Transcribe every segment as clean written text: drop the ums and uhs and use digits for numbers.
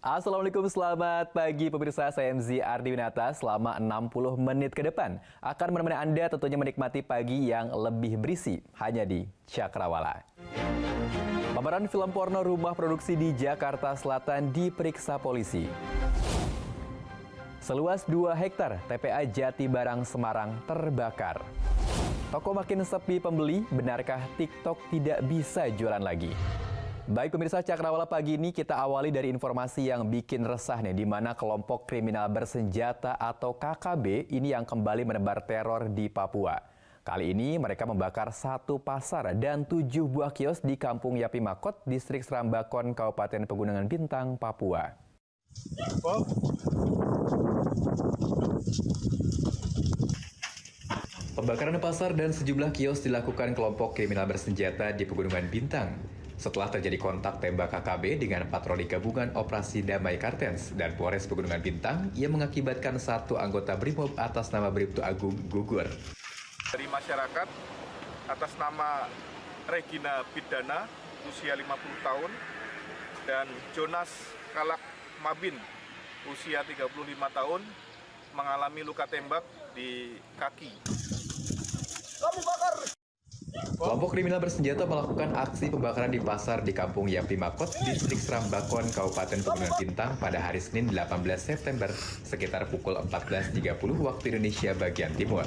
Assalamualaikum, selamat pagi pemirsa. Saya MZ Ardi Winata. Selama 60 menit ke depan akan menemani Anda tentunya menikmati pagi yang lebih berisi hanya di Cakrawala. Pameran film porno rumah produksi di Jakarta Selatan diperiksa polisi. Seluas 2 hektar TPA Jatibarang Semarang terbakar. Toko makin sepi pembeli, benarkah TikTok tidak bisa jualan lagi? Baik pemirsa, Cakrawala pagi ini kita awali dari informasi yang bikin resah nih, di mana kelompok kriminal bersenjata atau KKB ini yang kembali menebar teror di Papua. Kali ini mereka membakar 1 pasar dan 7 buah kios di Kampung Yapimakot, Distrik Serambakon, Kabupaten Pegunungan Bintang, Papua. Pembakaran pasar dan sejumlah kios dilakukan kelompok kriminal bersenjata di Pegunungan Bintang. Setelah terjadi kontak tembak KKB dengan patroli gabungan Operasi Damai Kartens dan Polres Pegunungan Bintang yang mengakibatkan 1 anggota BRIMOB atas nama Bribtu Agung gugur. Dari masyarakat atas nama Regina Bidana, usia 50 tahun, dan Jonas Kalak Mabin, usia 35 tahun, mengalami luka tembak di kaki. Kelompok kriminal bersenjata melakukan aksi pembakaran di pasar di Kampung Yapimakot, Distrik Serambakon, Kabupaten Pegunungan Bintang pada hari Senin 18 September sekitar pukul 14.30 waktu Indonesia bagian Timur.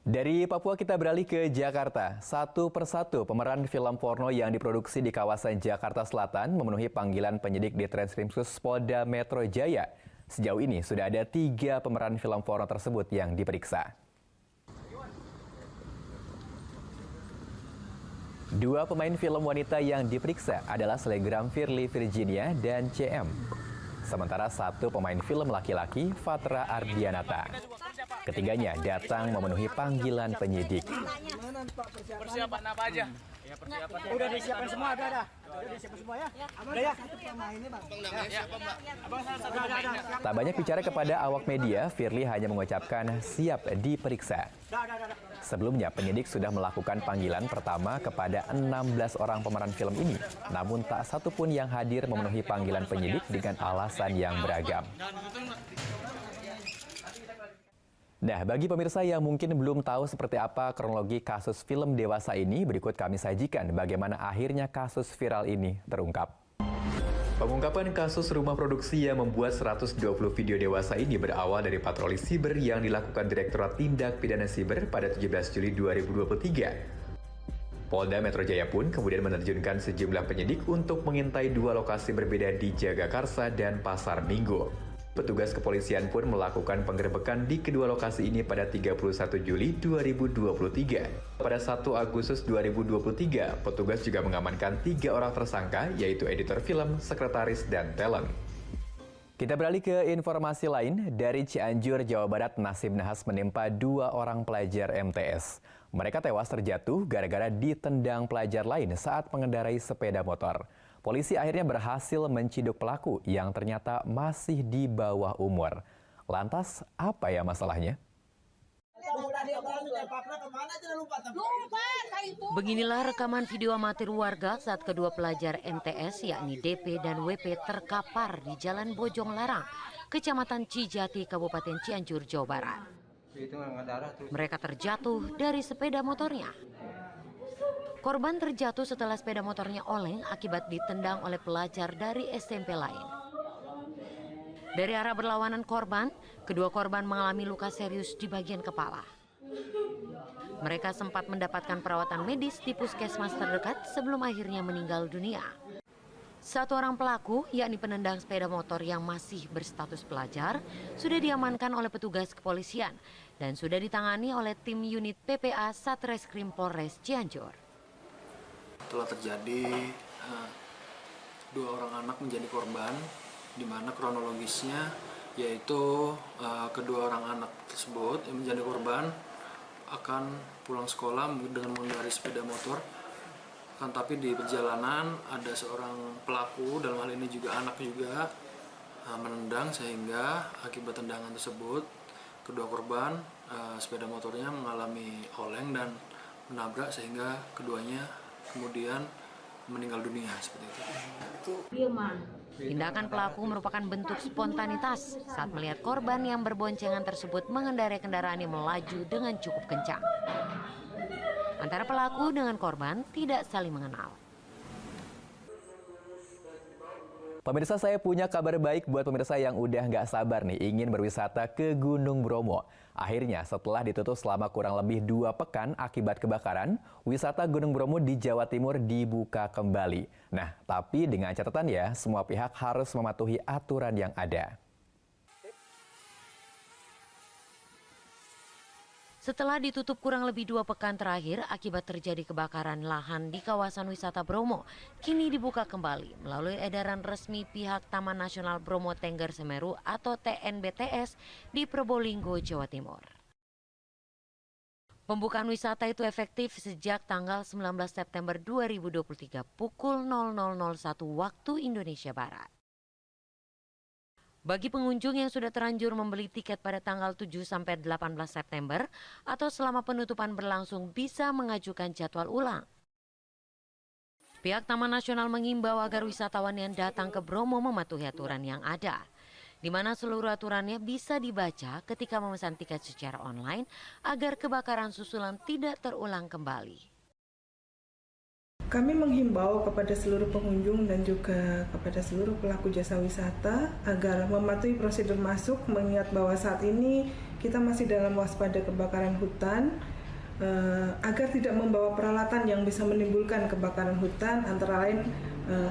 Dari Papua kita beralih ke Jakarta. Satu persatu pemeran film porno yang diproduksi di kawasan Jakarta Selatan memenuhi panggilan penyidik di Treskrimsus Polda Metro Jaya. Sejauh ini sudah ada 3 pemeran film porno tersebut yang diperiksa. 2 pemain film wanita yang diperiksa adalah selebgram Firly Virginia dan CM. Sementara 1 pemain film laki-laki, Fatra Ardianata. Ketiganya datang memenuhi panggilan penyidik. Persiapan apa aja? Ya, persiapan. Udah disiapkan semua, ada. Udah disiapkan semua ya? Udah ya? Tak banyak bicara kepada awak media, Firly hanya mengucapkan siap diperiksa. Sebelumnya, penyidik sudah melakukan panggilan pertama kepada 16 orang pemeran film ini. Namun tak satu pun yang hadir memenuhi panggilan penyidik dengan alasan yang beragam. Nah, bagi pemirsa yang mungkin belum tahu seperti apa kronologi kasus film dewasa ini, berikut kami sajikan bagaimana akhirnya kasus viral ini terungkap. Pengungkapan kasus rumah produksi yang membuat 120 video dewasa ini berawal dari patroli siber yang dilakukan Direktorat Tindak Pidana Siber pada 17 Juli 2023. Polda Metro Jaya pun kemudian menerjunkan sejumlah penyidik untuk mengintai 2 lokasi berbeda di Jagakarsa dan Pasar Minggu. Petugas kepolisian pun melakukan penggerebekan di kedua lokasi ini pada 31 Juli 2023. Pada 1 Agustus 2023, petugas juga mengamankan 3 orang tersangka, yaitu editor film, sekretaris, dan talent. Kita beralih ke informasi lain. Dari Cianjur, Jawa Barat, nasib nahas menimpa 2 orang pelajar MTS. Mereka tewas terjatuh gara-gara ditendang pelajar lain saat mengendarai sepeda motor. Polisi akhirnya berhasil menciduk pelaku yang ternyata masih di bawah umur. Lantas, apa ya masalahnya? Beginilah rekaman video amatir warga saat kedua pelajar MTS yakni DP dan WP terkapar di Jalan Bojong Larang, Kecamatan Cijati, Kabupaten Cianjur, Jawa Barat. Mereka terjatuh dari sepeda motornya. Korban terjatuh setelah sepeda motornya oleng akibat ditendang oleh pelajar dari SMP lain. Dari arah berlawanan korban, kedua korban mengalami luka serius di bagian kepala. Mereka sempat mendapatkan perawatan medis di puskesmas terdekat sebelum akhirnya meninggal dunia. 1 orang pelaku, yakni penendang sepeda motor yang masih berstatus pelajar, sudah diamankan oleh petugas kepolisian dan sudah ditangani oleh tim unit PPA Satreskrim Polres Cianjur. Telah terjadi 2 orang anak menjadi korban, di mana kronologisnya yaitu kedua orang anak tersebut yang menjadi korban akan pulang sekolah dengan mengendarai sepeda motor. Kan tapi di perjalanan ada seorang pelaku, dalam hal ini juga anak juga, menendang sehingga akibat tendangan tersebut kedua korban sepeda motornya mengalami oleng dan menabrak sehingga keduanya kemudian meninggal dunia seperti itu. Tindakan pelaku merupakan bentuk spontanitas saat melihat korban yang berboncengan tersebut mengendarai kendaraan yang melaju dengan cukup kencang. Antara pelaku dengan korban tidak saling mengenal. Pemirsa, saya punya kabar baik buat pemirsa yang udah nggak sabar nih ingin berwisata ke Gunung Bromo. Akhirnya setelah ditutup selama kurang lebih 2 pekan akibat kebakaran, wisata Gunung Bromo di Jawa Timur dibuka kembali. Nah, tapi dengan catatan ya, semua pihak harus mematuhi aturan yang ada. Setelah ditutup kurang lebih 2 pekan terakhir akibat terjadi kebakaran lahan di kawasan wisata Bromo, kini dibuka kembali melalui edaran resmi pihak Taman Nasional Bromo Tengger Semeru atau TNBTS di Probolinggo, Jawa Timur. Pembukaan wisata itu efektif sejak tanggal 19 September 2023 pukul 00.01 waktu Indonesia Barat. Bagi pengunjung yang sudah terlanjur membeli tiket pada tanggal 7-18 September atau selama penutupan berlangsung bisa mengajukan jadwal ulang. Pihak Taman Nasional mengimbau agar wisatawan yang datang ke Bromo mematuhi aturan yang ada, di mana seluruh aturannya bisa dibaca ketika memesan tiket secara online agar kebakaran susulan tidak terulang kembali. Kami menghimbau kepada seluruh pengunjung dan juga kepada seluruh pelaku jasa wisata agar mematuhi prosedur masuk, mengingat bahwa saat ini kita masih dalam waspada kebakaran hutan, agar tidak membawa peralatan yang bisa menimbulkan kebakaran hutan, antara lain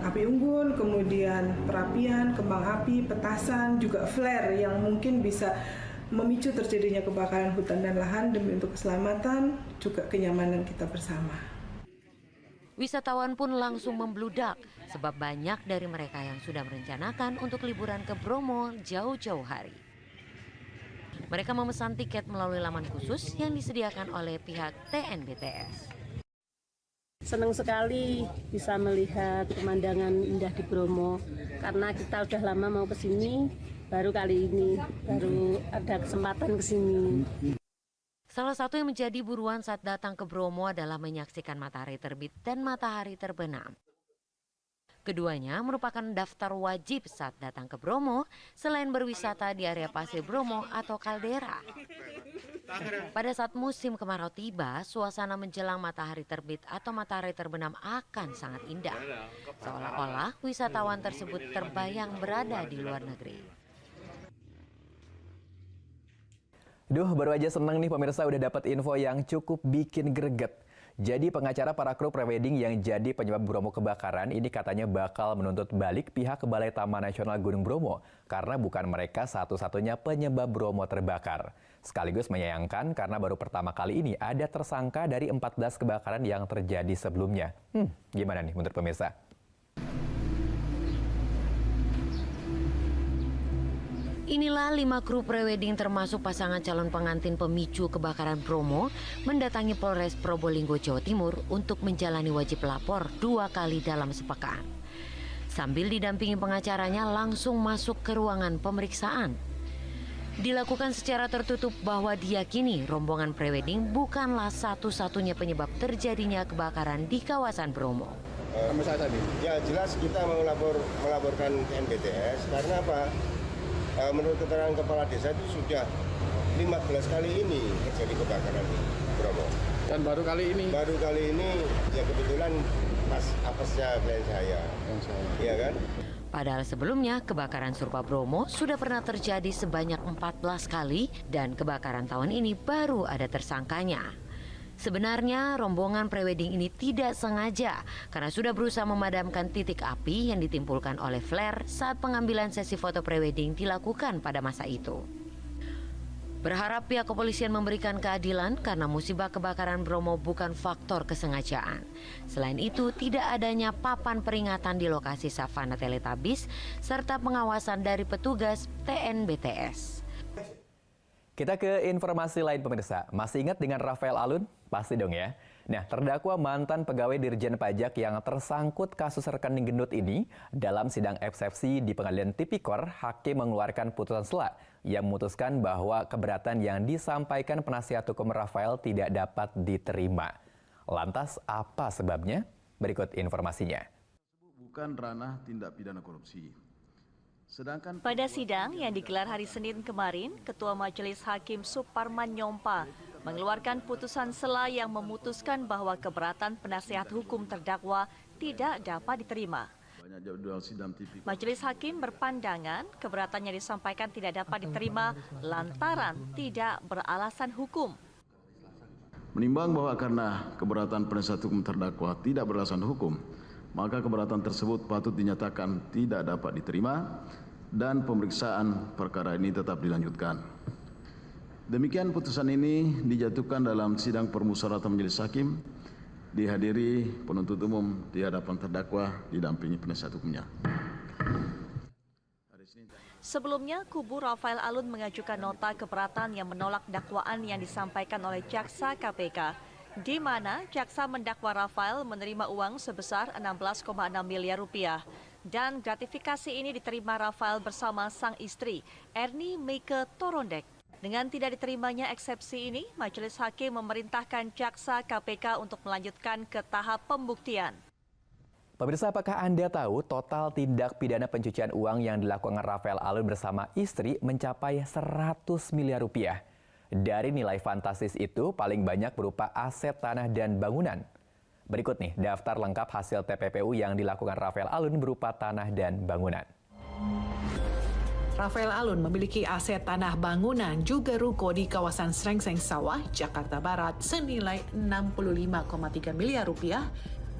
api unggun, kemudian perapian, kembang api, petasan, juga flare yang mungkin bisa memicu terjadinya kebakaran hutan dan lahan demi untuk keselamatan juga kenyamanan kita bersama. Wisatawan pun langsung membludak sebab banyak dari mereka yang sudah merencanakan untuk liburan ke Bromo jauh-jauh hari. Mereka memesan tiket melalui laman khusus yang disediakan oleh pihak TNBTS. Senang sekali bisa melihat pemandangan indah di Bromo karena kita udah lama mau ke sini, baru kali ini baru ada kesempatan ke sini. Salah satu yang menjadi buruan saat datang ke Bromo adalah menyaksikan matahari terbit dan matahari terbenam. Keduanya merupakan daftar wajib saat datang ke Bromo selain berwisata di area Pasir Bromo atau kaldera. Pada saat musim kemarau tiba, suasana menjelang matahari terbit atau matahari terbenam akan sangat indah. Seolah-olah wisatawan tersebut terbayang berada di luar negeri. Duh, baru aja seneng nih pemirsa udah dapat info yang cukup bikin greget. Jadi pengacara para kru prewedding yang jadi penyebab Bromo kebakaran ini katanya bakal menuntut balik pihak Balai Taman Nasional Gunung Bromo karena bukan mereka satu-satunya penyebab Bromo terbakar. Sekaligus menyayangkan karena baru pertama kali ini ada tersangka dari 14 kebakaran yang terjadi sebelumnya. Gimana nih menurut pemirsa? Inilah 5 kru prewedding termasuk pasangan calon pengantin pemicu kebakaran Bromo mendatangi Polres Probolinggo, Jawa Timur untuk menjalani wajib lapor 2 kali dalam sepekan. Sambil didampingi pengacaranya langsung masuk ke ruangan pemeriksaan. Dilakukan secara tertutup bahwa diyakini rombongan prewedding bukanlah satu-satunya penyebab terjadinya kebakaran di kawasan Bromo. Ya jelas kita melaporkan ke NBTS karena apa? Menurut keterangan kepala desa itu sudah 15 kali ini terjadi kebakaran di Bromo. Dan baru kali ini? Baru kali ini ya kebetulan pas apesnya klien saya. Iya kan? Padahal sebelumnya kebakaran serupa Bromo sudah pernah terjadi sebanyak 14 kali dan kebakaran tahun ini baru ada tersangkanya. Sebenarnya rombongan prewedding ini tidak sengaja karena sudah berusaha memadamkan titik api yang ditimbulkan oleh flare saat pengambilan sesi foto prewedding dilakukan pada masa itu. Berharap pihak kepolisian memberikan keadilan karena musibah kebakaran Bromo bukan faktor kesengajaan. Selain itu, tidak adanya papan peringatan di lokasi savana Teletubbies serta pengawasan dari petugas TNBTS. Kita ke informasi lain pemirsa. Masih ingat dengan Rafael Alun? Pasti dong ya. Nah, terdakwa mantan pegawai Dirjen Pajak yang tersangkut kasus rekening gendut ini dalam sidang eksepsi di Pengadilan Tipikor, hakim mengeluarkan putusan sela yang memutuskan bahwa keberatan yang disampaikan penasihat hukum Rafael tidak dapat diterima. Lantas apa sebabnya? Berikut informasinya. Bukan ranah tindak pidana korupsi. Pada sidang yang digelar hari Senin kemarin, Ketua Majelis Hakim Suparman Nyompa mengeluarkan putusan sela yang memutuskan bahwa keberatan penasihat hukum terdakwa tidak dapat diterima. Majelis Hakim berpandangan keberatan yang disampaikan tidak dapat diterima lantaran tidak beralasan hukum. Menimbang bahwa karena keberatan penasihat hukum terdakwa tidak beralasan hukum, maka keberatan tersebut patut dinyatakan tidak dapat diterima dan pemeriksaan perkara ini tetap dilanjutkan. Demikian putusan ini dijatuhkan dalam sidang permusyawaratan majelis hakim, dihadiri penuntut umum di hadapan terdakwa didampingi penasihat hukumnya. Sebelumnya, kubu Rafael Alun mengajukan nota keberatan yang menolak dakwaan yang disampaikan oleh jaksa KPK, di mana jaksa mendakwa Rafael menerima uang sebesar 16,6 miliar rupiah. Dan gratifikasi ini diterima Rafael bersama sang istri, Ernie Meike Torondek. Dengan tidak diterimanya eksepsi ini, Majelis Hakim memerintahkan jaksa KPK untuk melanjutkan ke tahap pembuktian. Pemirsa, apakah Anda tahu total tindak pidana pencucian uang yang dilakukan Rafael Alun bersama istri mencapai 100 miliar rupiah? Dari nilai fantastis itu, paling banyak berupa aset tanah dan bangunan. Berikut nih daftar lengkap hasil TPPU yang dilakukan Rafael Alun berupa tanah dan bangunan. Rafael Alun memiliki aset tanah bangunan juga ruko di kawasan Srengseng Sawah, Jakarta Barat senilai 65,3 miliar rupiah.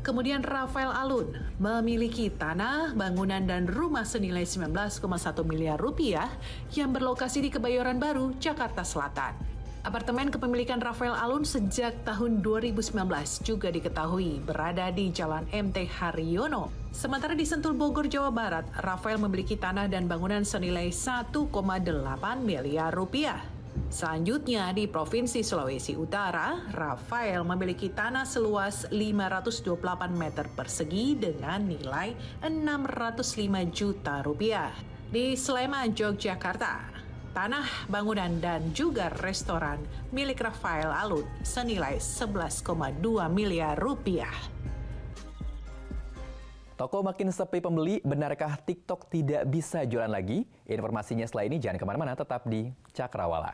Kemudian Rafael Alun memiliki tanah, bangunan, dan rumah senilai 19,1 miliar rupiah yang berlokasi di Kebayoran Baru, Jakarta Selatan. Apartemen kepemilikan Rafael Alun sejak tahun 2019 juga diketahui berada di Jalan MT Haryono. Sementara di Sentul, Bogor, Jawa Barat, Rafael memiliki tanah dan bangunan senilai 1,8 miliar rupiah. Selanjutnya di Provinsi Sulawesi Utara, Rafael memiliki tanah seluas 528 meter persegi dengan nilai 605 juta rupiah. Di Sleman, Yogyakarta, tanah, bangunan, dan juga restoran milik Rafael Alun senilai 11,2 miliar rupiah. Toko makin sepi pembeli, benarkah TikTok tidak bisa jualan lagi? Informasinya setelah ini, jangan kemana-mana, tetap di Cakrawala.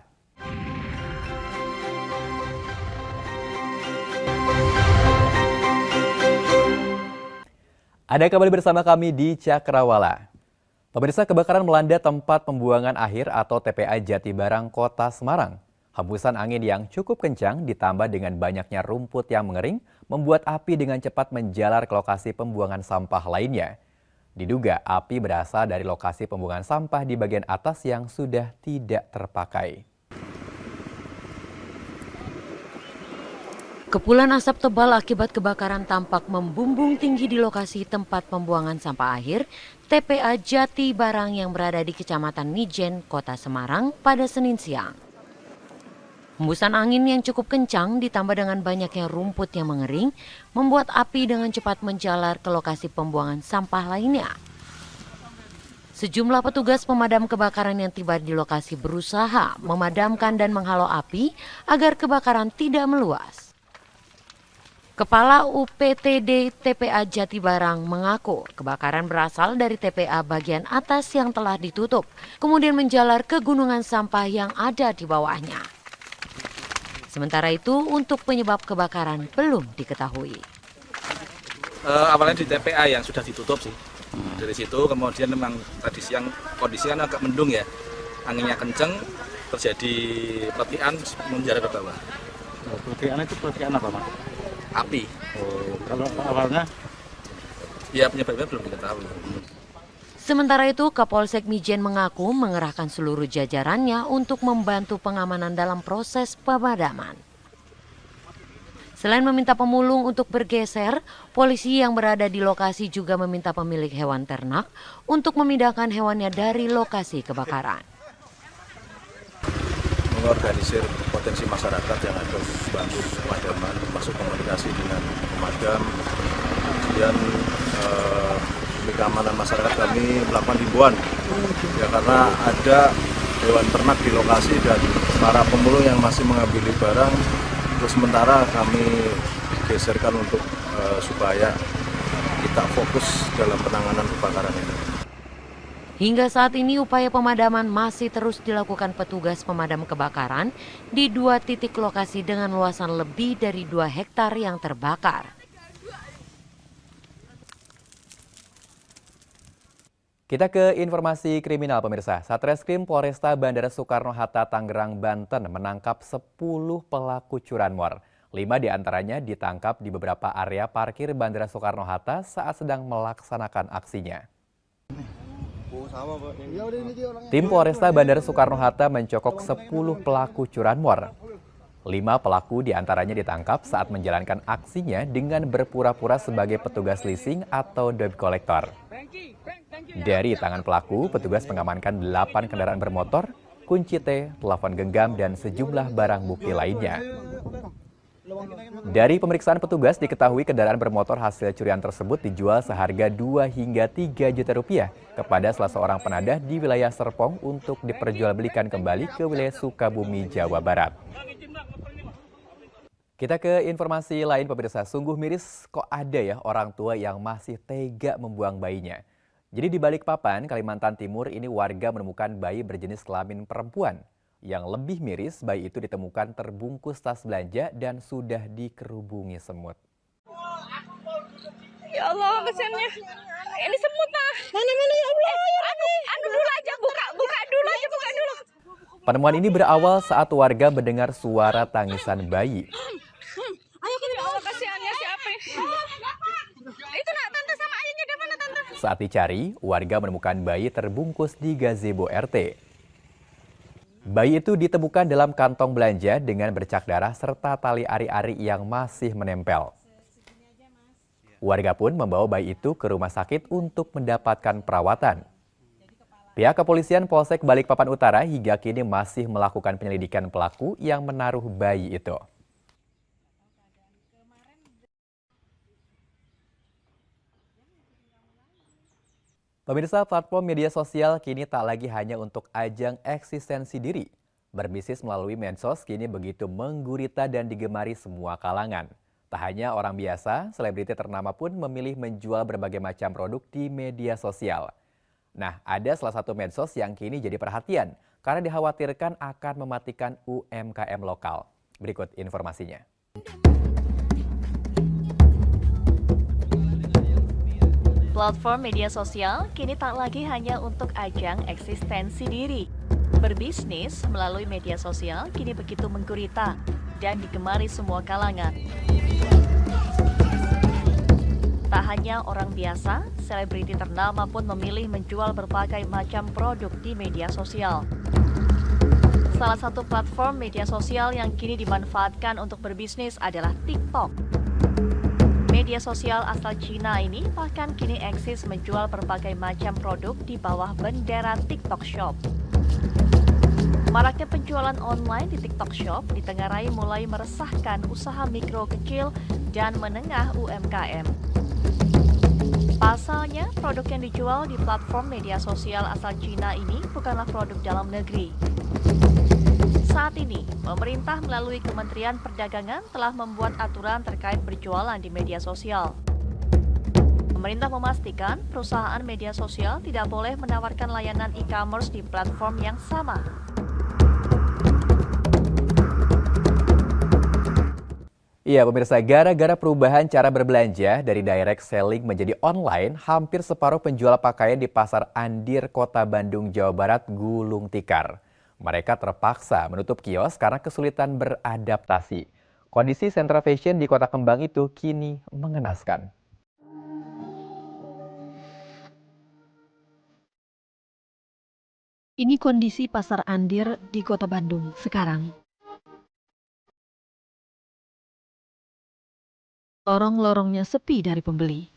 Ada kembali bersama kami di Cakrawala. Pemirsa, kebakaran melanda tempat pembuangan akhir atau TPA Jatibarang, Kota Semarang. Hembusan angin yang cukup kencang ditambah dengan banyaknya rumput yang mengering membuat api dengan cepat menjalar ke lokasi pembuangan sampah lainnya. Diduga api berasal dari lokasi pembuangan sampah di bagian atas yang sudah tidak terpakai. Kepulan asap tebal akibat kebakaran tampak membumbung tinggi di lokasi tempat pembuangan sampah akhir TPA Jatibarang yang berada di Kecamatan Mijen, Kota Semarang pada Senin siang. Hembusan angin yang cukup kencang ditambah dengan banyaknya rumput yang mengering membuat api dengan cepat menjalar ke lokasi pembuangan sampah lainnya. Sejumlah petugas pemadam kebakaran yang tiba di lokasi berusaha memadamkan dan menghalau api agar kebakaran tidak meluas. Kepala UPTD TPA Jatibarang mengaku kebakaran berasal dari TPA bagian atas yang telah ditutup, kemudian menjalar ke gunungan sampah yang ada di bawahnya. Sementara itu, untuk penyebab kebakaran belum diketahui. Awalnya di TPA yang sudah ditutup sih. Dari situ kemudian memang tadi siang kondisi kan agak mendung ya. Anginnya kenceng, terjadi peletihan menjalar ke bawah. Peletihan itu peletihan apa, Mas? Api. Oh, kalau awalnya? Ya penyebabnya belum diketahui. Sementara itu, Kapolsek Mijen mengaku mengerahkan seluruh jajarannya untuk membantu pengamanan dalam proses pemadaman. Selain meminta pemulung untuk bergeser, polisi yang berada di lokasi juga meminta pemilik hewan ternak untuk memindahkan hewannya dari lokasi kebakaran. Mengorganisir potensi masyarakat yang harus bantu pemadaman, masuk komunikasi dengan pemadam, kemudian di keamanan masyarakat kami melakukan himbauan ya, karena ada hewan ternak di lokasi dan para pemulung yang masih mengambil barang, terus sementara kami geserkan untuk supaya kita fokus dalam penanganan kebakaran ini. Hingga saat ini upaya pemadaman masih terus dilakukan petugas pemadam kebakaran di 2 titik lokasi dengan luasan lebih dari 2 hektar yang terbakar. Kita ke informasi kriminal pemirsa. Satreskrim Polresta Bandara Soekarno-Hatta Tangerang, Banten menangkap 10 pelaku curanmor. 5 diantaranya ditangkap di beberapa area parkir Bandara Soekarno-Hatta saat sedang melaksanakan aksinya. Tim Polresta Bandara Soekarno-Hatta mencokok 10 pelaku curanmor. 5 pelaku diantaranya ditangkap saat menjalankan aksinya dengan berpura-pura sebagai petugas leasing atau debt collector. Dari tangan pelaku, petugas mengamankan 8 kendaraan bermotor, kunci T, telepon genggam, dan sejumlah barang bukti lainnya. Dari pemeriksaan petugas diketahui kendaraan bermotor hasil curian tersebut dijual seharga 2 hingga 3 juta rupiah kepada salah seorang penadah di wilayah Serpong untuk diperjualbelikan kembali ke wilayah Sukabumi, Jawa Barat. Kita ke informasi lain pemirsa, sungguh miris kok ada ya orang tua yang masih tega membuang bayinya. Jadi di Balikpapan, Kalimantan Timur ini warga menemukan bayi berjenis kelamin perempuan. Yang lebih miris, bayi itu ditemukan terbungkus tas belanja dan sudah dikerubungi semut. Ya Allah, kesiannya. Ini semut nah. Mana ya Allah. Anu dulu aja, buka dulu aja, buka dulu. Penemuan ini berawal saat warga mendengar suara tangisan bayi. Ayo kita Allah, kesiannya siapa? Itu nak tante sama ayahnya di mana tante? Saat dicari, warga menemukan bayi terbungkus di gazebo RT. Bayi itu ditemukan dalam kantong belanja dengan bercak darah serta tali ari-ari yang masih menempel. Warga pun membawa bayi itu ke rumah sakit untuk mendapatkan perawatan. Pihak kepolisian Polsek Balikpapan Utara hingga kini masih melakukan penyelidikan pelaku yang menaruh bayi itu. Pemirsa, platform media sosial kini tak lagi hanya untuk ajang eksistensi diri. Berbisnis melalui medsos kini begitu menggurita dan digemari semua kalangan. Tak hanya orang biasa, selebriti ternama pun memilih menjual berbagai macam produk di media sosial. Nah, ada salah satu medsos yang kini jadi perhatian karena dikhawatirkan akan mematikan UMKM lokal. Berikut informasinya. Platform media sosial kini tak lagi hanya untuk ajang eksistensi diri. Berbisnis melalui media sosial kini begitu menggurita dan digemari semua kalangan. Tak hanya orang biasa, selebriti ternama pun memilih menjual berbagai macam produk di media sosial. Salah satu platform media sosial yang kini dimanfaatkan untuk berbisnis adalah TikTok. Media sosial asal Cina ini bahkan kini eksis menjual berbagai macam produk di bawah bendera TikTok Shop. Maraknya penjualan online di TikTok Shop ditengarai mulai meresahkan usaha mikro kecil dan menengah UMKM. Pasalnya, produk yang dijual di platform media sosial asal Cina ini bukanlah produk dalam negeri. Saat ini, pemerintah melalui Kementerian Perdagangan telah membuat aturan terkait berjualan di media sosial. Pemerintah memastikan perusahaan media sosial tidak boleh menawarkan layanan e-commerce di platform yang sama. Iya pemirsa, gara-gara perubahan cara berbelanja dari direct selling menjadi online, hampir separuh penjual pakaian di Pasar Andir, Kota Bandung, Jawa Barat gulung tikar. Mereka terpaksa menutup kios karena kesulitan beradaptasi. Kondisi sentra fashion di Kota Kembang itu kini mengenaskan. Ini kondisi Pasar Andir di Kota Bandung sekarang. Lorong-lorongnya sepi dari pembeli.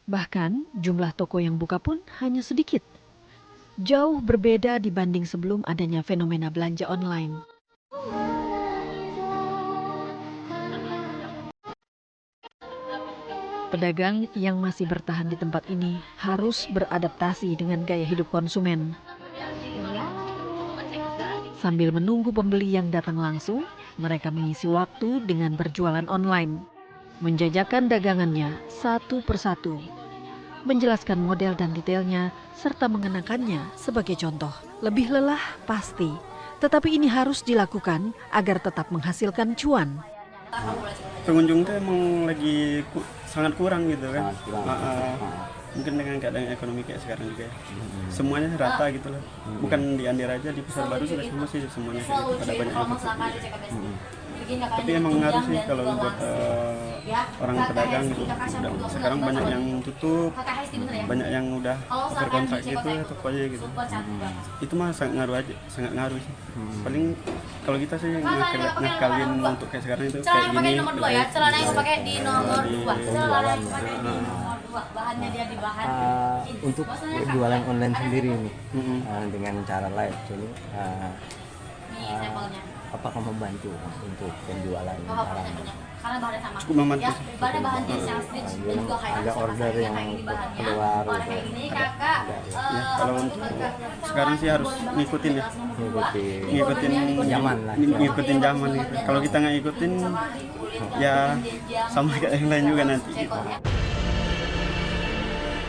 Bahkan jumlah toko yang buka pun hanya sedikit. Jauh berbeda dibanding sebelum adanya fenomena belanja online. Pedagang yang masih bertahan di tempat ini harus beradaptasi dengan gaya hidup konsumen. Sambil menunggu pembeli yang datang langsung, mereka mengisi waktu dengan berjualan online. Menjajakan dagangannya satu persatu menjelaskan model dan detailnya, serta mengenakannya sebagai contoh. Lebih lelah pasti, tetapi ini harus dilakukan agar tetap menghasilkan cuan. Pengunjung itu emang lagi sangat kurang gitu kan. Mungkin dengan keadaan ekonomi kayak sekarang juga semuanya rata gitu lah. Bukan di Andir aja, di Pasar Baru sudah sama sih semuanya kayak gitu. Ada banyak yang tutup gitu. Tapi emang ngaruh sih kalau buat orang pedagang gitu. Sekarang banyak yang tutup, banyak yang udah berkontrak gitu ya tokonya gitu. Itu mah sangat ngaruh sih. Paling kalau kita sih ngakalin untuk kayak sekarang itu kayak gini. Nomor 2 ya, celana yang pakai di nomor 2. Bahannya dia di bahan. Untuk jualan online sendiri nih, dengan cara live ini, apakah membantu untuk penjualan barang? Karena bahannya sama. Cukup membantu. Ya, bahan jenis yang split dan juga ada order yang keluar. Ya, kalau untuk sekarang sih harus ngikutin ya. Ngikutin zaman lah. Ngikutin zaman gitu. Kalau kita nggak ngikutin, ya sama kayak yang lain juga nanti.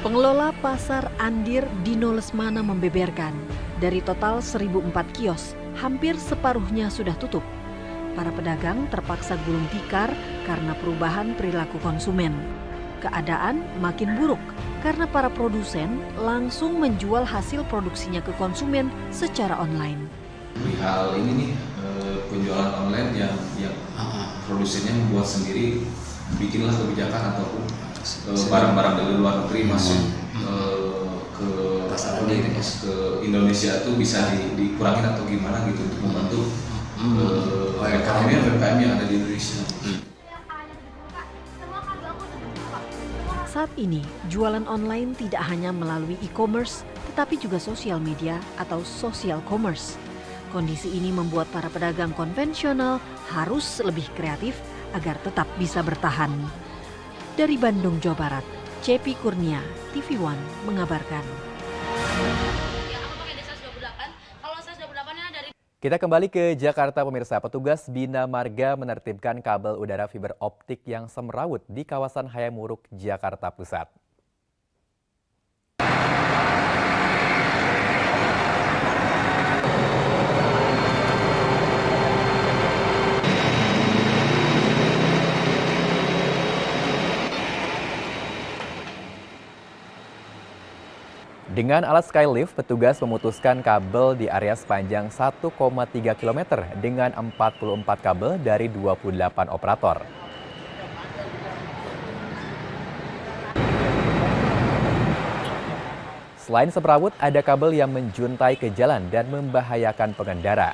Pengelola Pasar Andir Dino Lesmana membeberkan, dari total 1.004 kios, hampir separuhnya sudah tutup. Para pedagang terpaksa gulung tikar karena perubahan perilaku konsumen. Keadaan makin buruk karena para produsen langsung menjual hasil produksinya ke konsumen secara online. Hal ini nih, penjualan online yang produsennya membuat sendiri, bikinlah kebijakan ataupun barang-barang dari luar negeri masuk ke pasar ini, ke Indonesia itu bisa dikurangin atau gimana gitu untuk membantu UMKM yang ada di Indonesia. Saat ini, jualan online tidak hanya melalui e-commerce, tetapi juga sosial media atau social commerce. Kondisi ini membuat para pedagang konvensional harus lebih kreatif agar tetap bisa bertahan. Dari Bandung, Jawa Barat, Cepi Kurnia, TV One mengabarkan. Kita kembali ke Jakarta, pemirsa. Petugas Bina Marga menertibkan kabel udara fiber optik yang semrawut di kawasan Hayamuruk, Jakarta Pusat. Dengan alat skylift, petugas memutuskan kabel di area sepanjang 1,3 km dengan 44 kabel dari 28 operator. Selain semrawut, ada kabel yang menjuntai ke jalan dan membahayakan pengendara.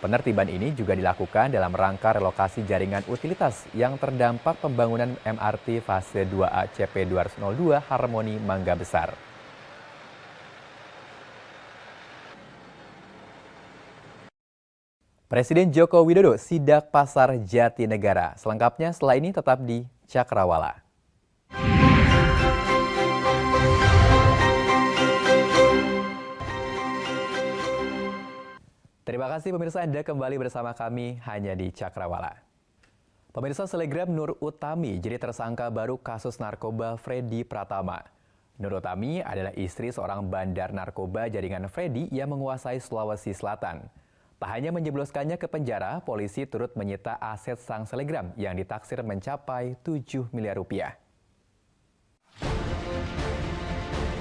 Penertiban ini juga dilakukan dalam rangka relokasi jaringan utilitas yang terdampak pembangunan MRT fase 2A CP 202 Harmoni Mangga Besar. Presiden Joko Widodo sidak Pasar Jatinegara. Selengkapnya setelah ini tetap di Cakrawala. Terima kasih pemirsa, Anda kembali bersama kami hanya di Cakrawala. Pemirsa, selebgram Nur Utami jadi tersangka baru kasus narkoba Freddy Pratama. Nur Utami adalah istri seorang bandar narkoba jaringan Freddy yang menguasai Sulawesi Selatan. Tak hanya menjebloskannya ke penjara, polisi turut menyita aset sang selebgram yang ditaksir mencapai 7 miliar rupiah.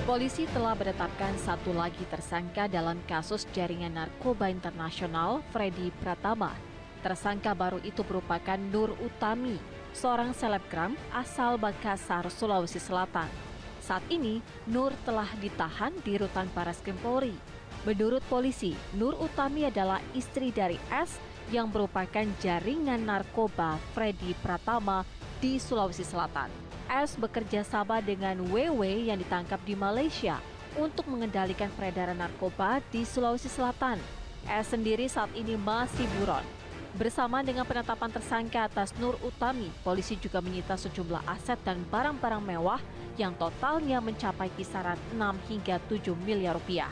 Polisi telah menetapkan satu lagi tersangka dalam kasus jaringan narkoba internasional Freddy Pratama. Tersangka baru itu merupakan Nur Utami, seorang selebgram asal Makassar, Sulawesi Selatan. Saat ini, Nur telah ditahan di Rutan Barreskrim Polri. Menurut polisi, Nur Utami adalah istri dari S yang merupakan jaringan narkoba Freddy Pratama di Sulawesi Selatan. S bekerja sama dengan WW yang ditangkap di Malaysia untuk mengendalikan peredaran narkoba di Sulawesi Selatan. S sendiri saat ini masih buron. Bersama dengan penetapan tersangka atas Nur Utami, polisi juga menyita sejumlah aset dan barang-barang mewah yang totalnya mencapai kisaran 6 hingga 7 miliar rupiah.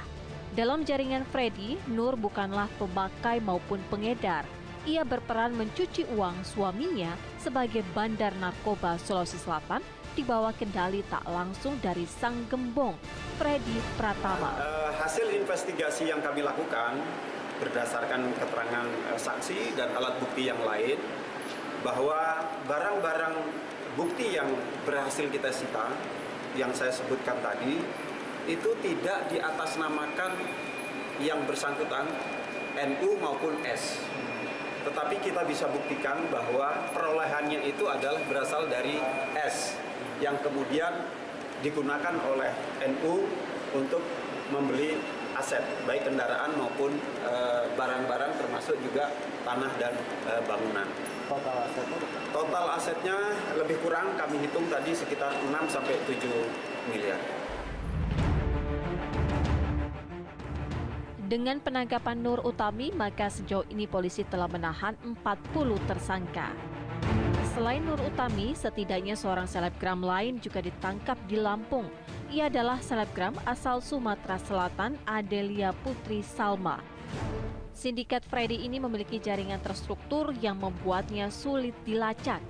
Dalam jaringan Freddy, Nur bukanlah pemakai maupun pengedar. Ia berperan mencuci uang suaminya sebagai bandar narkoba Sulawesi Selatan di bawah kendali tak langsung dari sang gembong, Freddy Pratama. Hasil investigasi yang kami lakukan berdasarkan keterangan saksi dan alat bukti yang lain, bahwa barang-barang bukti yang berhasil kita sita, yang saya sebutkan tadi, itu tidak diatasnamakan yang bersangkutan NU maupun S. Tetapi kita bisa buktikan bahwa perolehannya itu adalah berasal dari S yang kemudian digunakan oleh NU untuk membeli aset, baik kendaraan maupun barang-barang termasuk juga tanah dan bangunan. Total asetnya lebih kurang kami hitung tadi sekitar 6-7 miliar. Dengan penangkapan Nur Utami, maka sejauh ini polisi telah menahan 40 tersangka. Selain Nur Utami, setidaknya seorang selebgram lain juga ditangkap di Lampung. Ia adalah selebgram asal Sumatera Selatan, Adelia Putri Salma. Sindikat Freddy ini memiliki jaringan terstruktur yang membuatnya sulit dilacak.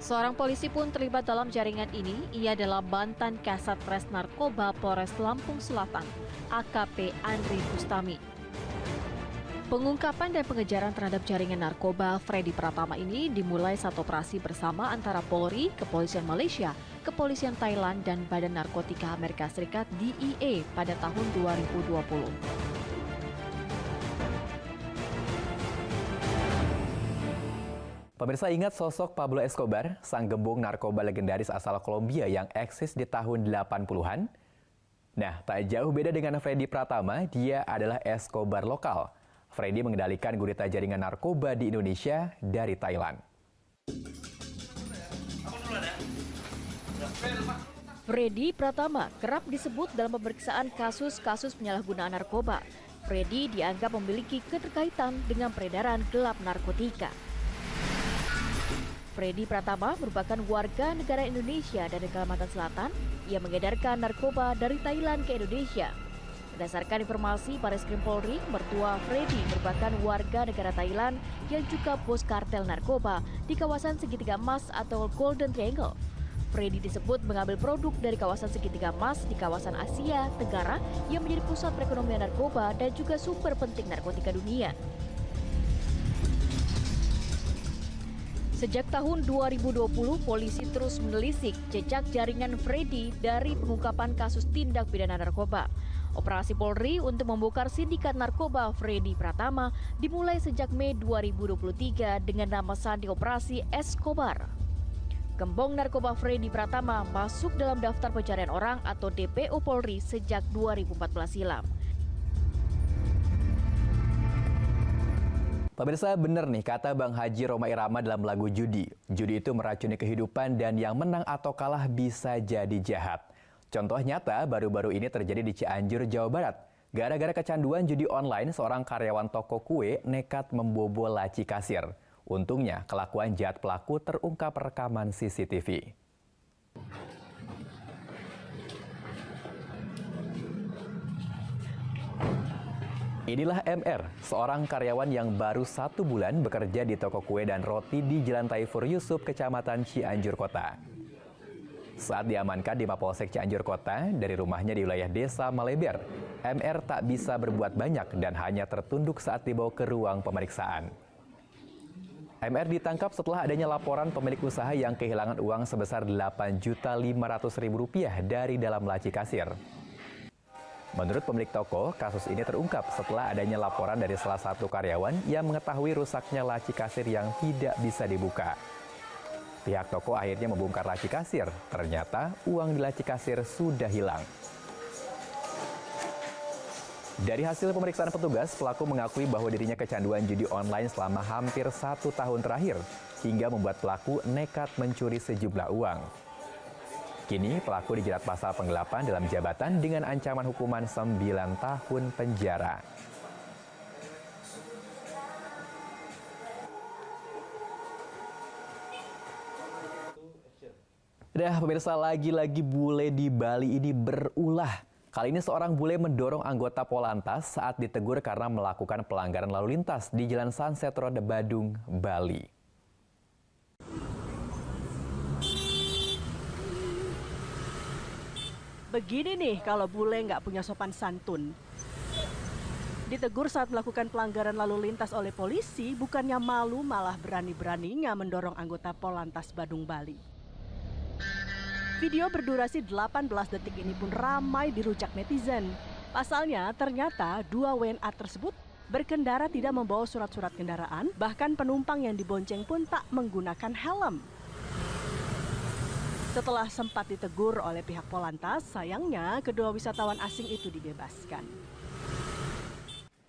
Seorang polisi pun terlibat dalam jaringan ini. Ia adalah mantan Kasat Res Narkoba Polres Lampung Selatan, AKP Andri Bustami. Pengungkapan dan pengejaran terhadap jaringan narkoba Freddy Pratama ini dimulai saat operasi bersama antara Polri, Kepolisian Malaysia, Kepolisian Thailand, dan Badan Narkotika Amerika Serikat DEA pada tahun 2020. Pemirsa ingat sosok Pablo Escobar, sang gembong narkoba legendaris asal Kolombia yang eksis di tahun 80-an? Nah, tak jauh beda dengan Freddy Pratama, dia adalah Escobar lokal. Freddy mengendalikan gurita jaringan narkoba di Indonesia dari Thailand. Freddy Pratama kerap disebut dalam pemeriksaan kasus-kasus penyalahgunaan narkoba. Freddy dianggap memiliki keterkaitan dengan peredaran gelap narkotika. Freddy Pratama merupakan warga negara Indonesia dari Kalimantan Selatan. Ia mengedarkan narkoba dari Thailand ke Indonesia. Berdasarkan informasi Bareskrim Polri, mertua Freddy merupakan warga negara Thailand yang juga bos kartel narkoba di kawasan Segitiga Emas atau Golden Triangle. Freddy disebut mengambil produk dari kawasan Segitiga Emas di kawasan Asia Tenggara yang menjadi pusat perekonomian narkoba dan juga sumber penting narkotika dunia. Sejak tahun 2020, polisi terus menelisik jejak jaringan Freddy dari pengungkapan kasus tindak pidana narkoba. Operasi Polri untuk membongkar sindikat narkoba Freddy Pratama dimulai sejak Mei 2023 dengan nama sandi Operasi Escobar. Gembong narkoba Freddy Pratama masuk dalam daftar pencarian orang atau DPO Polri sejak 2014 silam. Pemirsa, benar nih kata Bang Haji Roma Irama dalam lagu Judi. Judi itu meracuni kehidupan dan yang menang atau kalah bisa jadi jahat. Contoh nyata baru-baru ini terjadi di Cianjur, Jawa Barat. Gara-gara kecanduan judi online, seorang karyawan toko kue nekat membobol laci kasir. Untungnya, kelakuan jahat pelaku terungkap rekaman CCTV. Inilah MR, seorang karyawan yang baru 1 bulan bekerja di toko kue dan roti di Jalan Taifur Yusuf, Kecamatan Cianjur Kota. Saat diamankan di Mapolsek Cianjur Kota dari rumahnya di wilayah Desa Maleber, MR tak bisa berbuat banyak dan hanya tertunduk saat dibawa ke ruang pemeriksaan. MR ditangkap setelah adanya laporan pemilik usaha yang kehilangan uang sebesar Rp8.500.000 dari dalam laci kasir. Menurut pemilik toko, kasus ini terungkap setelah adanya laporan dari salah satu karyawan yang mengetahui rusaknya laci kasir yang tidak bisa dibuka. Pihak toko akhirnya membongkar laci kasir. Ternyata uang di laci kasir sudah hilang. Dari hasil pemeriksaan petugas, pelaku mengakui bahwa dirinya kecanduan judi online selama hampir 1 tahun terakhir, hingga membuat pelaku nekat mencuri sejumlah uang. Kini pelaku dijerat pasal penggelapan dalam jabatan dengan ancaman hukuman 9 tahun penjara. Pemirsa, lagi-lagi bule di Bali ini berulah Kali ini seorang bule mendorong anggota Polantas saat ditegur karena melakukan pelanggaran lalu lintas di Jalan Sunset Road Badung, Bali. Begini nih kalau bule nggak punya sopan santun. Ditegur saat melakukan pelanggaran lalu lintas oleh polisi, bukannya malu malah berani-beraninya mendorong anggota Polantas Badung, Bali. Video berdurasi 18 detik ini pun ramai dirujak netizen. Pasalnya ternyata dua WNA tersebut berkendara tidak membawa surat-surat kendaraan, bahkan penumpang yang dibonceng pun tak menggunakan helm. Setelah sempat ditegur oleh pihak Polantas, sayangnya kedua wisatawan asing itu dibebaskan.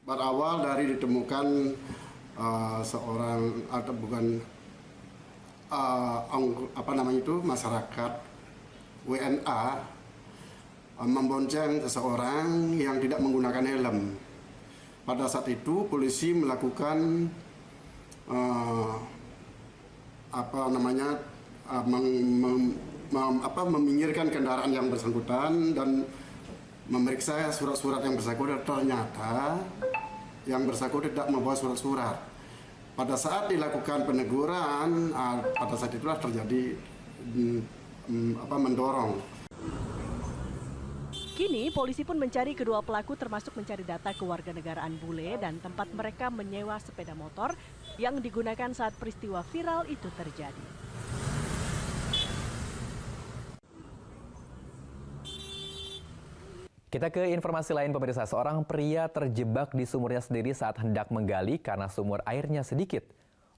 Berawal dari ditemukan seorang atau bukan masyarakat WNA membonceng seseorang yang tidak menggunakan helm. Pada saat itu polisi melakukan meminggirkan kendaraan yang bersangkutan dan memeriksa surat-surat yang bersangkutan. Ternyata yang bersangkutan tidak membawa surat-surat. Pada saat dilakukan peneguran, pada saat itulah terjadi mendorong. Kini polisi pun mencari kedua pelaku, termasuk mencari data kewarganegaraan bule dan tempat mereka menyewa sepeda motor yang digunakan saat peristiwa viral itu terjadi. Kita ke informasi lain, pemirsa. Seorang pria terjebak di sumurnya sendiri saat hendak menggali karena sumur airnya sedikit.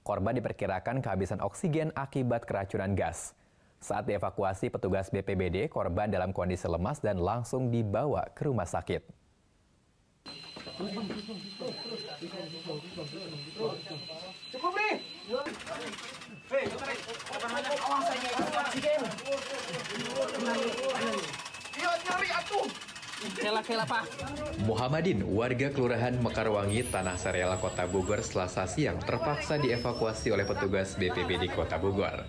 Korban diperkirakan kehabisan oksigen akibat keracunan gas. Saat dievakuasi petugas BPBD, korban dalam kondisi lemas dan langsung dibawa ke rumah sakit. Cukup nih. Muhammadin, warga Kelurahan Mekarwangi, Tanah Sareal, Kota Bogor, Selasa siang terpaksa dievakuasi oleh petugas BPBD Kota Bogor.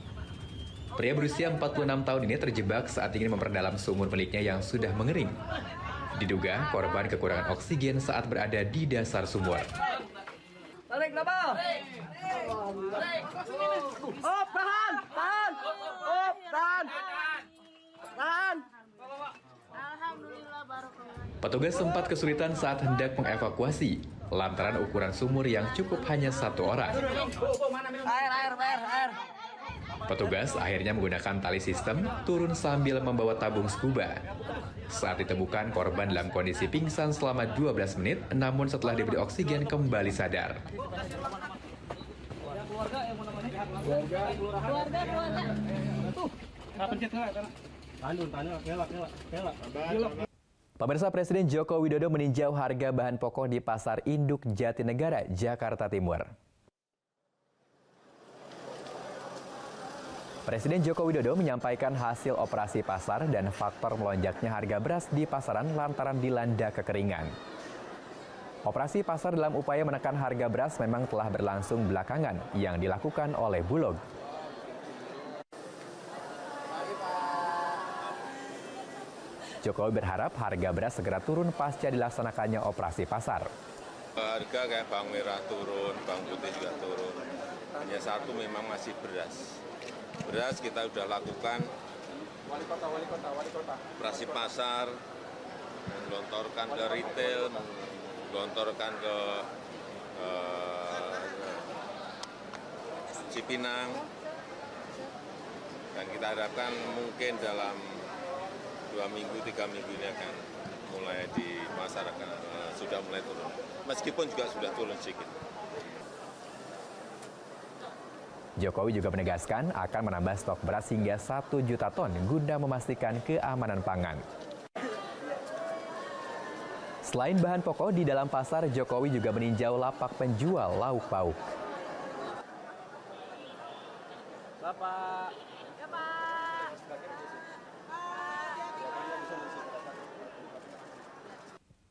Pria berusia 46 tahun ini terjebak saat ingin memperdalam sumur miliknya yang sudah mengering. Diduga korban kekurangan oksigen saat berada di dasar sumur. Tarik nafas. Op, tahan. Op, tahan. Alhamdulillah barokallah. Petugas sempat kesulitan saat hendak mengevakuasi lantaran ukuran sumur yang cukup hanya satu orang. Air. Petugas akhirnya menggunakan tali sistem turun sambil membawa tabung scuba. Saat ditemukan, korban dalam kondisi pingsan selama 12 menit, namun setelah diberi oksigen kembali sadar. Pemirsa, Presiden Joko Widodo meninjau harga bahan pokok di Pasar Induk Jatinegara, Jakarta Timur. Presiden Joko Widodo menyampaikan hasil operasi pasar dan faktor melonjaknya harga beras di pasaran lantaran dilanda kekeringan. Operasi pasar dalam upaya menekan harga beras memang telah berlangsung belakangan yang dilakukan oleh Bulog. Jokowi berharap harga beras segera turun pasca dilaksanakannya operasi pasar. Harga kayak bawang merah turun, bawang putih juga turun. Hanya satu memang masih beras. Beras kita sudah lakukan operasi pasar, menggelontorkan ke retail, menggelontorkan ke Cipinang, dan kita harapkan mungkin dalam 2 minggu, 3 minggu ini akan mulai di masyarakat sudah mulai turun. Meskipun juga sudah turun sedikit. Jokowi juga menegaskan akan menambah stok beras hingga 1 juta ton guna memastikan keamanan pangan. Selain bahan pokok, di dalam pasar Jokowi juga meninjau lapak penjual lauk pauk. Bapak. Ya, Pak.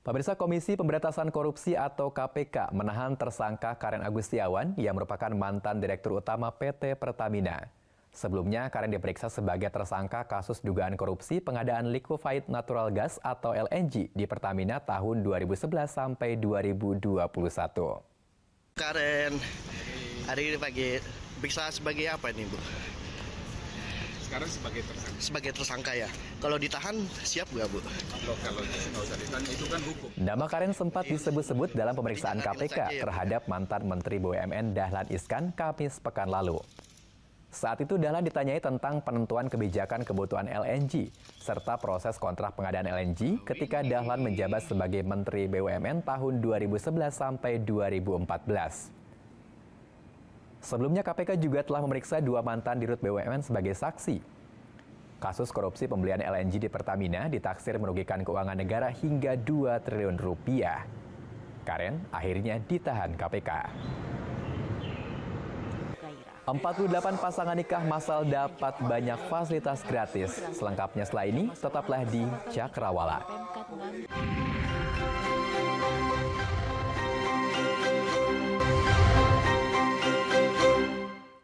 Pemirsa, Komisi Pemberantasan Korupsi atau KPK menahan tersangka Karen Agustiawan yang merupakan mantan Direktur Utama PT Pertamina. Sebelumnya, Karen diperiksa sebagai tersangka kasus dugaan korupsi pengadaan liquefied natural gas atau LNG di Pertamina tahun 2011 sampai 2021. Karen, hari ini pagi periksa sebagai apa nih, Bu? Sekarang sebagai tersangka. Sebagai tersangka ya. Kalau ditahan siap nggak, Bu? Kalau nggak usah ditahan, itu kan hukum. Nama Karen sempat disebut-sebut dalam pemeriksaan KPK terhadap mantan Menteri BUMN Dahlan Iskan Kamis pekan lalu. Saat itu Dahlan ditanyai tentang penentuan kebijakan kebutuhan LNG serta proses kontrak pengadaan LNG ketika Dahlan menjabat sebagai Menteri BUMN tahun 2011 sampai 2014. Sebelumnya KPK juga telah memeriksa 2 mantan dirut BUMN sebagai saksi. Kasus korupsi pembelian LNG di Pertamina ditaksir merugikan keuangan negara hingga 2 triliun rupiah. Karen akhirnya ditahan KPK. 48 pasangan nikah massal dapat banyak fasilitas gratis. Selengkapnya setelah ini, tetaplah di Cakrawala.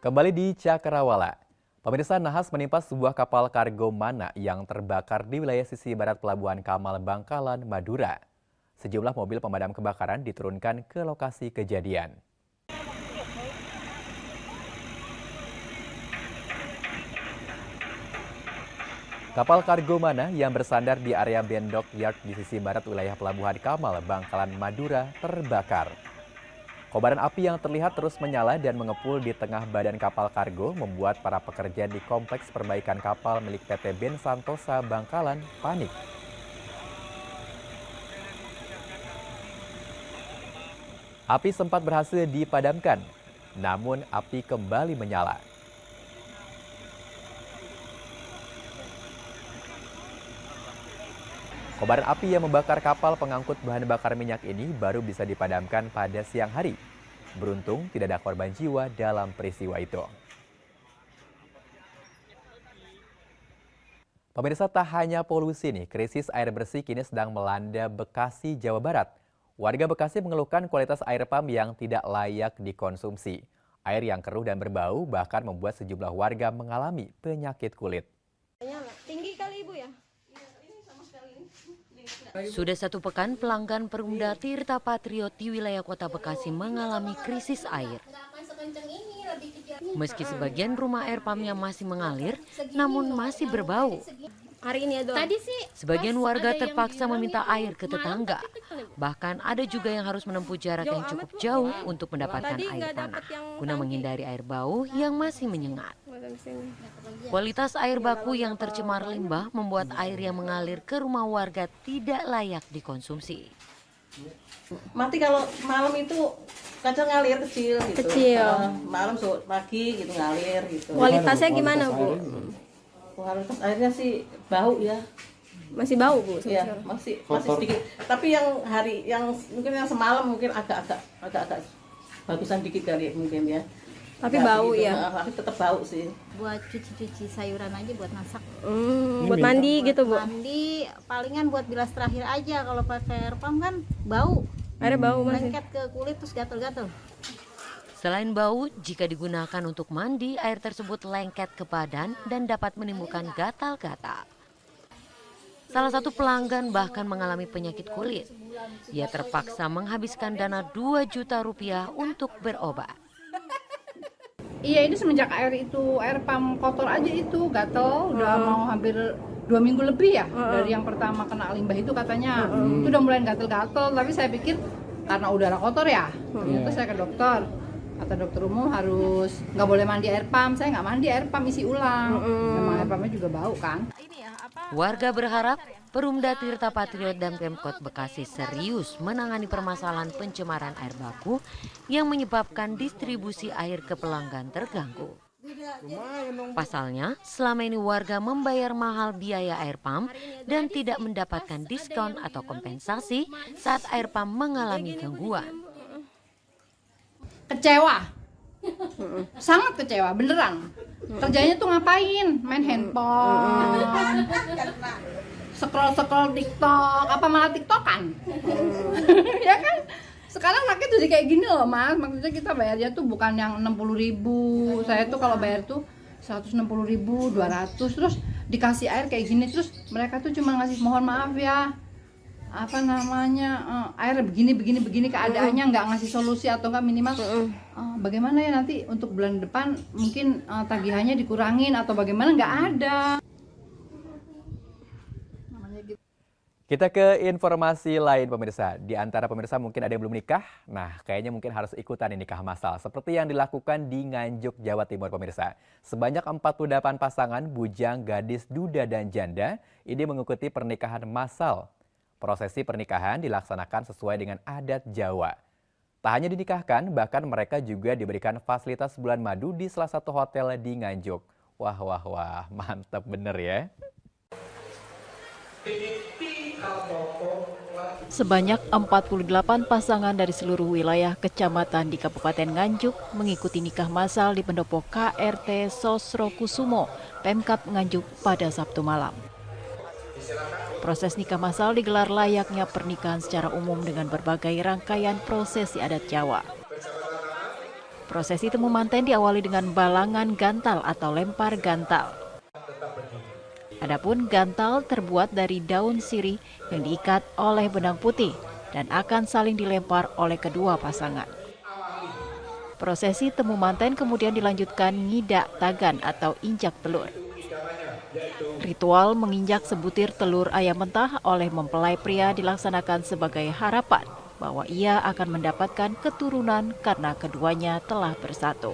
Kembali di Cakrawala. Pemirsa, nahas menimpa sebuah kapal kargo Mana yang terbakar di wilayah sisi barat Pelabuhan Kamal, Bangkalan, Madura. Sejumlah mobil pemadam kebakaran diturunkan ke lokasi kejadian. Kapal kargo Mana yang bersandar di area Bendok Yard di sisi barat wilayah Pelabuhan Kamal, Bangkalan, Madura terbakar. Kobaran api yang terlihat terus menyala dan mengepul di tengah badan kapal kargo membuat para pekerja di kompleks perbaikan kapal milik PT Ben Santosa Bangkalan panik. Api sempat berhasil dipadamkan, namun api kembali menyala. Kobaran api yang membakar kapal pengangkut bahan bakar minyak ini baru bisa dipadamkan pada siang hari. Beruntung tidak ada korban jiwa dalam peristiwa itu. Pemirsa, tak hanya polusi nih, krisis air bersih kini sedang melanda Bekasi, Jawa Barat. Warga Bekasi mengeluhkan kualitas air pam yang tidak layak dikonsumsi. Air yang keruh dan berbau bahkan membuat sejumlah warga mengalami penyakit kulit. Tinggi kali Ibu ya? Sudah 1 pekan pelanggan Perumda Tirta Patriot di wilayah kota Bekasi mengalami krisis air. Meski sebagian rumah air pamnya masih mengalir, namun masih berbau. Hari ini ada. Tadi sih. Sebagian warga terpaksa meminta air ke tetangga. Bahkan ada juga yang harus menempuh jarak yang cukup jauh untuk mendapatkan air tanah, guna menghindari air bau yang masih menyengat. Kualitas air baku yang tercemar limbah membuat air yang mengalir ke rumah warga tidak layak dikonsumsi. Mati kalau malam itu kadang ngalir kecil gitu. Malam pagi gitu ngalir gitu. Kualitasnya gimana, Bu? Kualitas airnya sih bau ya. Masih bau, Bu? Iya, masih sedikit. Tapi yang hari yang mungkin yang semalam mungkin agak bagusan dikit kali mungkin ya. Tapi bau gitu, ya. Tapi tetap bau sih. Buat cuci-cuci sayuran aja, buat masak. Buat mandi gitu, Bu. Mandi palingan buat bilas terakhir aja. Kalau pakai air pam kan bau. Airnya bau masih. Lengket ke kulit terus gatel-gatel. Selain bau, jika digunakan untuk mandi, air tersebut lengket ke badan dan dapat menimbulkan gatal-gatal. Salah satu pelanggan bahkan mengalami penyakit kulit. Ia terpaksa menghabiskan dana 2 juta rupiah untuk berobat. Iya, ini semenjak air pam kotor aja itu gatel, udah mau hampir 2 minggu lebih ya. Dari yang pertama kena limbah itu katanya itu udah mulai gatel-gatel, tapi saya pikir karena udara kotor ya. Ternyata saya ke dokter. Kata dokter umum harus nggak boleh mandi air pam. Saya nggak mandi air pam, isi ulang. Memang air pamnya juga bau kan. Warga berharap Perumda Tirta Patriot dan Pemkot Bekasi serius menangani permasalahan pencemaran air baku yang menyebabkan distribusi air ke pelanggan terganggu. Pasalnya, selama ini warga membayar mahal biaya air pam dan tidak mendapatkan diskon atau kompensasi saat air pam mengalami gangguan. Kecewa, sangat kecewa, beneran. Kerjanya tuh ngapain? Main handphone, scroll TikTok, apa malah TikTokan? Ya kan? Sekarang rakyat jadi kayak gini loh, Mas. Maksudnya kita bayarnya tuh bukan yang 60.000. Saya tuh kalau bayar tuh 160.000, 200, terus dikasih air kayak gini, terus mereka tuh cuma ngasih mohon maaf ya, apa namanya, air begini keadaannya, nggak ngasih solusi atau nggak minimal bagaimana ya nanti untuk bulan depan mungkin tagihannya dikurangin atau bagaimana, nggak ada. Kita ke informasi lain pemirsa. Di antara pemirsa mungkin ada yang belum nikah. Nah, kayaknya mungkin harus ikutan nikah massal. Seperti yang dilakukan di Nganjuk, Jawa Timur pemirsa. Sebanyak 48 pasangan bujang, gadis, duda, dan janda ini mengikuti pernikahan massal. Prosesi pernikahan dilaksanakan sesuai dengan adat Jawa. Tak hanya dinikahkan, bahkan mereka juga diberikan fasilitas bulan madu di salah satu hotel di Nganjuk. Wah, mantap bener ya. Sebanyak 48 pasangan dari seluruh wilayah kecamatan di Kabupaten Nganjuk mengikuti nikah massal di pendopo KRT Sosrokusumo, Pemkab Nganjuk pada Sabtu malam. Proses nikah massal digelar layaknya pernikahan secara umum dengan berbagai rangkaian prosesi adat Jawa. Prosesi temu manten diawali dengan balangan gantal atau lempar gantal. Adapun gantal terbuat dari daun sirih yang diikat oleh benang putih dan akan saling dilempar oleh kedua pasangan. Prosesi temu manten kemudian dilanjutkan ngidak tagan atau injak telur. Ritual menginjak sebutir telur ayam mentah oleh mempelai pria dilaksanakan sebagai harapan bahwa ia akan mendapatkan keturunan karena keduanya telah bersatu.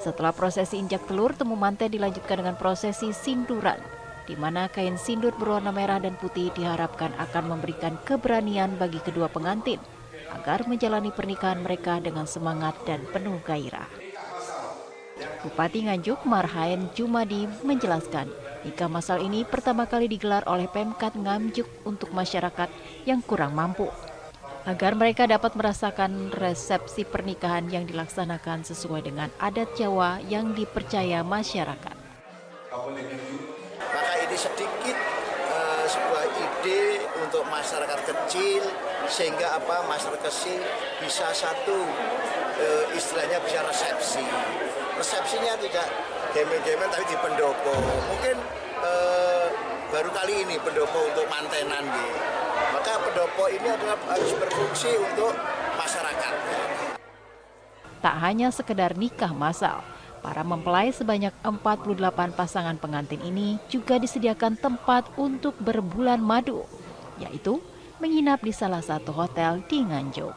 Setelah prosesi injak telur, temu manten dilanjutkan dengan prosesi sinduran, di mana kain sindur berwarna merah dan putih diharapkan akan memberikan keberanian bagi kedua pengantin agar menjalani pernikahan mereka dengan semangat dan penuh gairah. Bupati Nganjuk Marhaen Jumadi menjelaskan, nikah massal ini pertama kali digelar oleh Pemkab Nganjuk untuk masyarakat yang kurang mampu, agar mereka dapat merasakan resepsi pernikahan yang dilaksanakan sesuai dengan adat Jawa yang dipercaya masyarakat. Maka ini sedikit sebuah ide untuk masyarakat kecil, sehingga masyarakat kecil bisa satu, istilahnya bisa resepsi. Resepsinya tidak gemen-gemen tapi di pendopo. Mungkin baru kali ini pendopo untuk mantenan gitu. Maka pendopo ini adalah harus berfungsi untuk masyarakat. Tak hanya sekedar nikah massal, para mempelai sebanyak 48 pasangan pengantin ini juga disediakan tempat untuk berbulan madu, yaitu menginap di salah satu hotel di Nganjuk.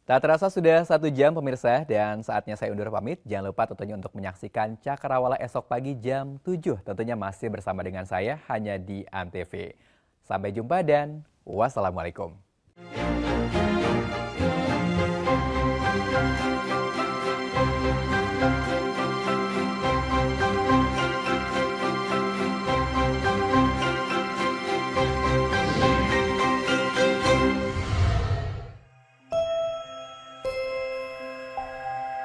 Tak terasa sudah 1 jam pemirsa, dan saatnya saya undur pamit. Jangan lupa tentunya untuk menyaksikan Cakrawala esok pagi jam 7. Tentunya masih bersama dengan saya hanya di ANTV. Sampai jumpa dan wassalamualaikum.